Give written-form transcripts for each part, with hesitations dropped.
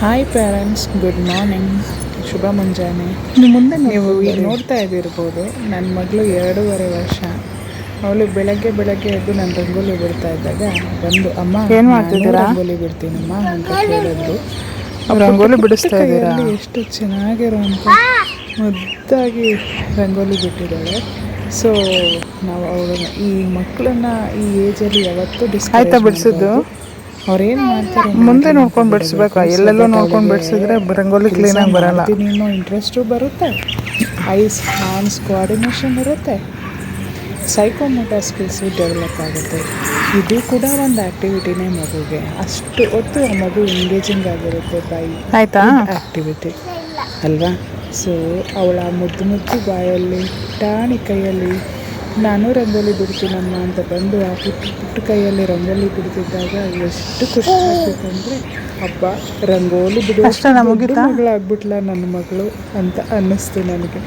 Hi parents, good morning, ಶುಭ ಮುಂಜಾನೆ. ನೀವು ಈಗ ನೋಡ್ತಾ ಇದ್ದಿರ್ಬೋದು, ನನ್ನ ಮಗಳು 2.5 ವರ್ಷ. ಅವಳು ಬೆಳಗ್ಗೆ ಎದ್ದು ನಾನು ರಂಗೋಲಿ ಬಿಡ್ತಾ ಇದ್ದಾಗ ಬಂದು, ಅಮ್ಮ ಏನು ನಾನು ಮಾಡ್ತಿದ್ದೀರಾ? ರಂಗೋಲಿ ಬಿಡ್ತೀನಮ್ಮ ಅಂತ ಕೇಳಿದ್ರು. ರಂಗೋಲಿ ಬಿಡಿಸ್ತಾ ಇದ್ದೀರಾ? ಕೈಯಲ್ಲಿ ಎಷ್ಟು ಚೆನ್ನಾಗಿರುವಂಥ ಮುದ್ದಾಗಿ ರಂಗೋಲಿ ಬಿಟ್ಟಿದ್ದಾಳೆ. ಸೊ ನಾವು ಅವಳನ್ನ, ಈ ಮಕ್ಕಳನ್ನ ಈ ಏಜಲ್ಲಿ ಯಾವತ್ತೂ ಆಯ್ತಾ ಬಿಡಿಸಿದ್ದು? ಅವ್ರೇನು ಮಾಡ್ತಾರೆ ಮುಂದೆ ನೋಡ್ಕೊಂಡು ಬಿಡಿಸ್ಬೇಕು. ಎಲ್ಲೆಲ್ಲೋ ನೋಡ್ಕೊಂಡು ಬಿಡಿಸಿದ್ರೆ ರಂಗೋಲಿ ಕ್ಲೀನಾಗಿ ಬರಲ್ಲ. ಇನ್ನೂ ಇಂಟ್ರೆಸ್ಟು ಬರುತ್ತೆ, ಐಸ್ ಹ್ಯಾಂಡ್ಸ್ ಕೋಆರ್ಡಿನೇಷನ್ ಇರುತ್ತೆ, ಸೈಕೋಮೋಟರ್ ಸ್ಕಿಲ್ಸು ಡೆವಲಪ್ ಆಗುತ್ತೆ. ಇದು ಕೂಡ ಒಂದು ಆ್ಯಕ್ಟಿವಿಟಿನೇ ಮಗುಗೆ. ಅಷ್ಟು ಹೊತ್ತು ಆ ಮಗು ಎಂಗೇಜಿಂಗ್ ಆಗಿರುತ್ತೆ ಬೈ ಆಯ್ತಾ ಆ್ಯಕ್ಟಿವಿಟಿ ಅಲ್ವಾ. ಸೊ ಅವಳ ಮುದ್ದು ಬಾಯಲ್ಲಿ, ಟಾಣಿ ಕೈಯಲ್ಲಿ ನಾನು ರಂಗೋಲಿ ಬಿಡ್ತೀನಮ್ಮ ಅಂತ ಬಂದು ಆ ಪುಟ್ಟ ಕೈಯಲ್ಲಿ ರಂಗೋಲಿ ಬಿಡ್ತಿದ್ದಾಗ ಎಷ್ಟು ಖುಷಿ ಆಗ್ತಿತ್ತು ಅಂದರೆ, ಹಬ್ಬ ರಂಗೋಲಿ ಬಿಡುವಷ್ಟು ಮಗಳಾಗ್ಬಿಟ್ಲ ನನ್ನ ಮಗಳು ಅಂತ ಅನ್ನಿಸ್ತು ನನಗೆ.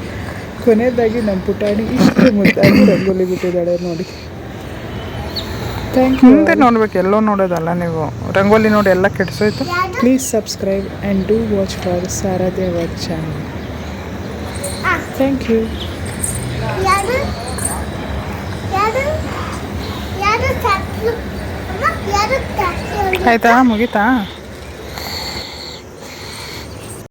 ಕೊನೆಯದಾಗಿ ನಮ್ಮ ಪುಟಾಣಿ ಇಷ್ಟು ಮುದ್ದಾಗಿ ರಂಗೋಲಿ ಬಿಟ್ಟಿದ್ದಾಳೆ ನೋಡಿ. Thank you. ಮುಂದೆ ನೋಡ್ಬೇಕು, ಎಲ್ಲೋ ನೋಡೋದಲ್ಲ. ನೀವು ರಂಗೋಲಿ ನೋಡಿ ಎಲ್ಲ ಕೆಡಿಸೋಯ್ತು. Please subscribe and do watch for Saradhya work channel. Thank you. ಆಯ್ತಾ, ಮುಗೀತಾ?